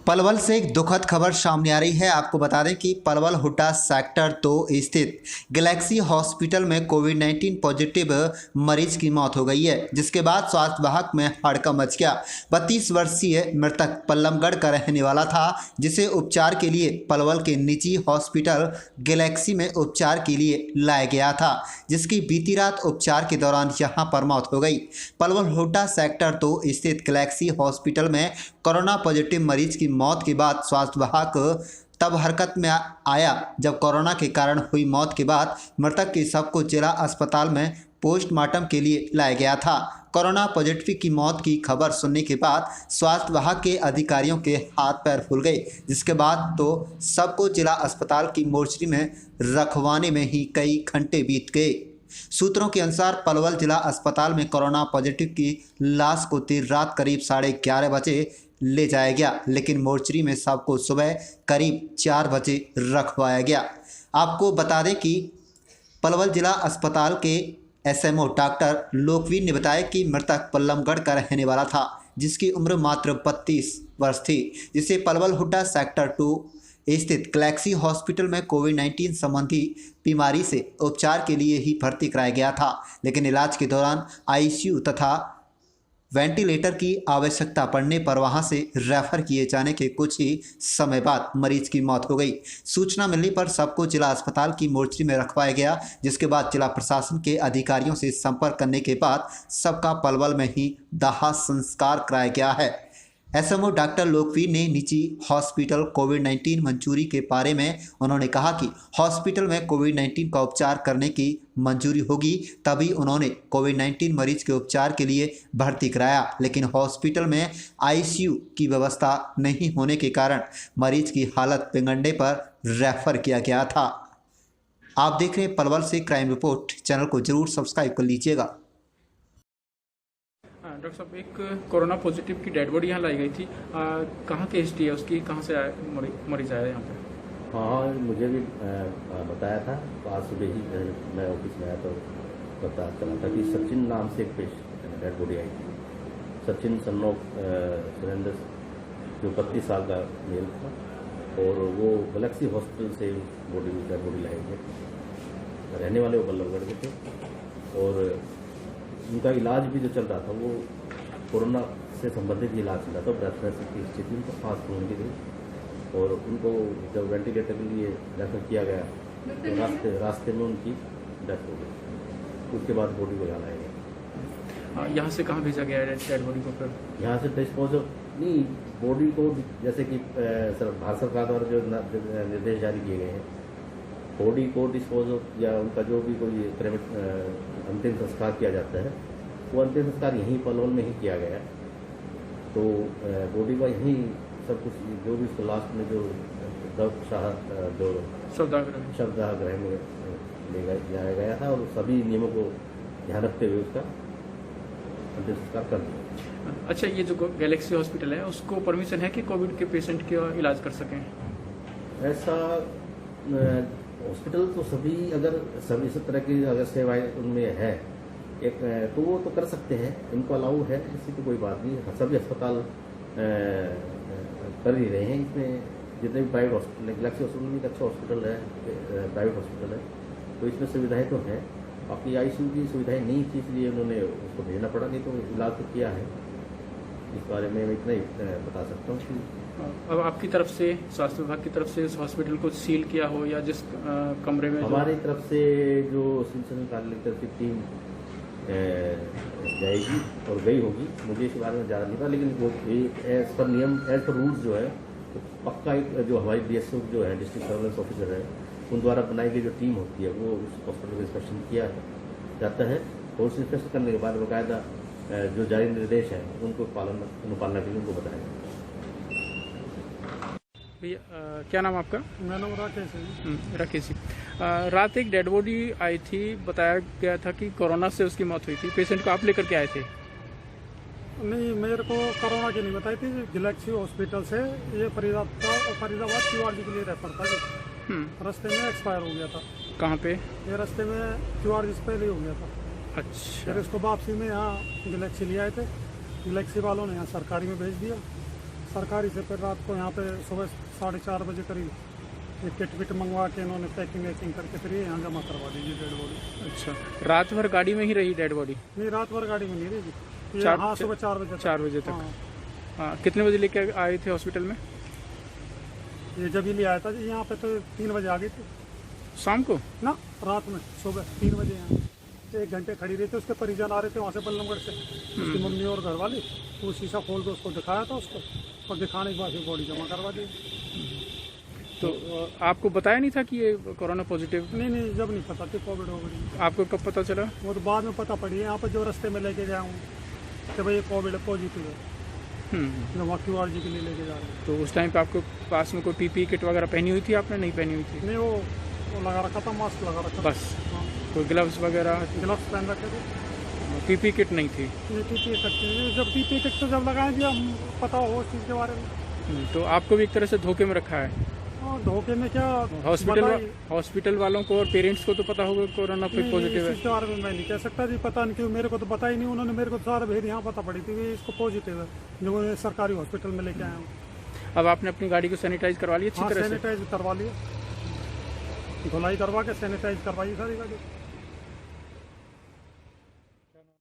पलवल से एक दुखद खबर सामने आ रही है। आपको बता दें कि पलवल हुड्डा सेक्टर 2 स्थित गैलेक्सी हॉस्पिटल में कोविड-19 पॉजिटिव मरीज की मौत हो गई है, जिसके बाद स्वास्थ्य विभाग में हड़कंप मच गया। 32 वर्षीय मृतक पल्लमगढ़ का रहने वाला था, जिसे उपचार के लिए पलवल के निजी हॉस्पिटल गैलेक्सी में उपचार के लिए लाया गया था, जिसकी बीती रात उपचार के दौरान यहां पर मौत हो गई। पलवल हुड्डा सेक्टर 2 स्थित गैलेक्सी हॉस्पिटल में कोरोना पॉजिटिव मरीज की मौत के बाद स्वास्थ्य विभाग तब हरकत में आया जब कोरोना के कारण हुई मौत के बाद मृतक के शव को जिला अस्पताल में पोस्टमार्टम के लिए लाया गया था। कोरोना पॉजिटिव की मौत की खबर सुनने के बाद स्वास्थ्य विभाग के अधिकारियों के हाथ पैर फूल गए, जिसके बाद तो सबको जिला अस्पताल की मोर्चरी में रखवाने में ही कई घंटे बीत गए। सूत्रों के अनुसार पलवल जिला अस्पताल में कोरोना पॉजिटिव की लाश को देर रात करीब 11:30 बजे ले जाया गया, लेकिन मोर्चरी में सबको सुबह करीब 4 बजे रखवाया गया। आपको बता दें कि पलवल जिला अस्पताल के एसएमओ डॉक्टर लोकवीर ने बताया कि मृतक पल्लमगढ़ का रहने वाला था, जिसकी उम्र मात्र 32 वर्ष थी, जिसे पलवल हुड्डा सेक्टर 2 स्थित गैलेक्सी हॉस्पिटल में कोविड-19 संबंधी बीमारी से उपचार के लिए ही भर्ती कराया गया था, लेकिन इलाज के दौरान आईसीयू तथा वेंटिलेटर की आवश्यकता पड़ने पर वहां से रेफर किए जाने के कुछ ही समय बाद मरीज की मौत हो गई। सूचना मिलने पर सबको जिला अस्पताल की मोर्चरी में रखवाया गया, जिसके बाद जिला प्रशासन के अधिकारियों से संपर्क करने के बाद सबका पलवल में ही दाह संस्कार कराया गया है। एसएमओ डॉक्टर लोकवीर ने निजी हॉस्पिटल कोविड-19 मंजूरी के बारे में उन्होंने कहा कि हॉस्पिटल में कोविड-19 का उपचार करने की मंजूरी होगी, तभी उन्होंने कोविड-19 मरीज के उपचार के लिए भर्ती कराया, लेकिन हॉस्पिटल में आईसीयू की व्यवस्था नहीं होने के कारण मरीज की हालत बिगड़ने पर रेफर किया गया था। आप देख रहे हैं पलवल से क्राइम रिपोर्ट। चैनल को जरूर सब्सक्राइब कर लीजिएगा। डॉक्टर साहब, एक कोरोना पॉजिटिव की डेड बॉडी यहाँ लाई गई थी, कहाँ की हिस्ट्री है उसकी, कहाँ से मरीज आया यहाँ पे? हाँ, मुझे भी बताया था। तो आज सुबह ही मैं ऑफिस में आया तो पता चला था कि सचिन नाम से एक पेशेंट डेड बॉडी आई थी। सचिन सन ऑफ सुरेंद्र, जो 32 साल का मेल था, और वो गैलेक्सी हॉस्पिटल से डेड बॉडी लाई गई। रहने वाले वो पल्लमगढ़ के थे, और उनका इलाज भी जो चल रहा था वो कोरोना से संबंधित इलाज चल रहा था। ब्रेथलेस की स्थिति उनको सांस फूलने की गई, और उनको जब वेंटिलेटर के लिए रेफर किया गया तो रास्ते में उनकी डेथ हो गई। उसके बाद बॉडी को यहाँ लाया गया। यहाँ से कहाँ भेजा गया है डेड बॉडी को? फिर यहाँ से डिस्पोजल नहीं, बॉडी को जैसे कि भारत सरकार द्वारा जो निर्देश जारी किए गए हैं, बॉडी को डिस्पोजल या उनका जो भी कोई अंतिम संस्कार किया जाता है, वो अंतिम संस्कार यहीं पलवल में ही किया गया। तो बॉडी का यहीं सब कुछ, जो भी उसको लास्ट में जो शवदाह गृह में ले जाया गया था, और सभी नियमों को ध्यान रखते हुए उसका अंतिम संस्कार कर दिया। अच्छा, ये जो गैलेक्सी हॉस्पिटल है उसको परमिशन है कि कोविड के पेशेंट का इलाज कर सकें? ऐसा हॉस्पिटल तो सभी, अगर सभी इस तरह की अगर सेवाएं उनमें है एक, तो वो तो कर सकते हैं, इनको अलाउ है, इसकी तो कोई बात नहीं। सभी अस्पताल कर ही रहे हैं। इसमें जितने भी प्राइवेट हॉस्पिटल है, गैलेक्सी हॉस्पिटल भी एक अच्छा हॉस्पिटल है, प्राइवेट हॉस्पिटल है, तो इसमें सुविधाएं तो हैं। बाकी आईसीयू की सुविधाएं नहीं थी, इसलिए उन्होंने उसको भेजना पड़ा, नहीं तो इलाज तो किया है। इस बारे में मैं इतना ही बता सकता हूँ कि अब आपकी तरफ से, स्वास्थ्य विभाग की तरफ से इस हॉस्पिटल को सील किया हो, या जिस कमरे में हमारी तरफ से जो सिंचाई कार्यालय की टीम जाएगी और गई होगी, मुझे इस बारे में ज़्यादा नहीं पता, लेकिन वो एज पर नियम, एज पर रूल्स जो है, तो पक्का एक जो हमारी डीएसओ जो है, डिस्ट्रिक्ट सर्वेलेंस ऑफिसर है, उन द्वारा बनाई गई जो टीम होती है, वो उस हॉस्पिटल का इंस्पेक्शन किया जाता है, और उस इंस्पेक्शन करने के बाद बाकायदा जो जारी निर्देश हैं उनको अनुपालना के लिए उनको बताया। भैया, क्या नाम आपका? मेरा नाम राकेश है। राकेश जी, रात एक डेड बॉडी आई थी, बताया गया था कि कोरोना से उसकी मौत हुई थी। पेशेंट को आप लेकर के आए थे? नहीं, मेरे को कोरोना की नहीं बताई थी। गैलेक्सी हॉस्पिटल से ये फरीदाबाद QRG के लिए रेफर था। रास्ते में एक्सपायर हो गया था। कहाँ पे? ये रास्ते में QRG से पहले हो गया था। अच्छा। फिर इसको वापसी में यहाँ गैलेक्सी ले आए थे। गैलेक्सी वालों ने यहाँ सरकारी में भेज दिया। सरकारी से फिर रात को यहाँ पे सुबह 4:30 बजे करीब ये किट विट मंगवा के इन्होंने पैकिंग वैकिंग करके फिर ये यहाँ जमा करवा दीजिए डेड बॉडी। अच्छा, रात भर गाड़ी में ही रही डेड बॉडी? नहीं, रात भर गाड़ी में नहीं रही ये, हाँ सुबह 4 बजे 4 बजे तक। हाँ। हाँ, कितने बजे लेके आए थे हॉस्पिटल में? ये जब ही ले आया था जी यहाँ पे तो 3 बजे आ गई थी शाम को? ना, रात में सुबह 3 बजे यहाँ 1 घंटे खड़ी रही थी। उसके परिजन आ रहे थे वहाँ से बल्लमगढ़ से, उसकी मम्मी और घर वाली। वो शीशा खोल के उसको दिखाया था उसको, और दिखाने के बाद फिर बॉडी जमा करवा दी। तो आपको बताया नहीं था कि ये कोरोना पॉजिटिव? नहीं, जब नहीं पता थी कोविड हो गई। आपको कब पता चला? वो तो बाद में पता पड़ी है, यहाँ पर जो रास्ते में लेके गया हूँ कि भाई ये कोविड पॉजिटिव है, जब वहाँ QRG के लिए लेके जा रहे हैं। तो उस टाइम पे आपको पास में कोई PPE किट वगैरह पहनी हुई थी आपने? नहीं पहनी हुई थी? नहीं, वो लगा रखा था, मास्क लगा रखा था बस? हाँ। कोई ग्लव्स वगैरह? ग्लव्स पहन रखे थे। PPE किट नहीं थी? नहीं, PPE किट जब PPE किट तो जब लगाएंगे हम पता हो उस चीज़ के बारे में। तो आपको भी एक तरह से धोखे में रखा है? हाँ, धोखे में क्या, हॉस्पिटल वालों को और पेरेंट्स को तो पता होगा कोरोना कोई पॉजिटिव है। इसके बारे में मैं नहीं कह सकता जी, पता नहीं क्यों, मेरे को तो पता ही नहीं। उन्होंने मेरे को तो सारा भेद यहाँ पता पड़ी थी कि इसको पॉजिटिव है, जो मैं सरकारी हॉस्पिटल में लेके आया हूँ। अब आपने अपनी गाड़ी को सैनिटाइज करवा लिया अच्छी तरह से? सैनिटाइज करवा लिया, धुलाई करवा के सैनिटाइज करवाई सारी गाड़ी।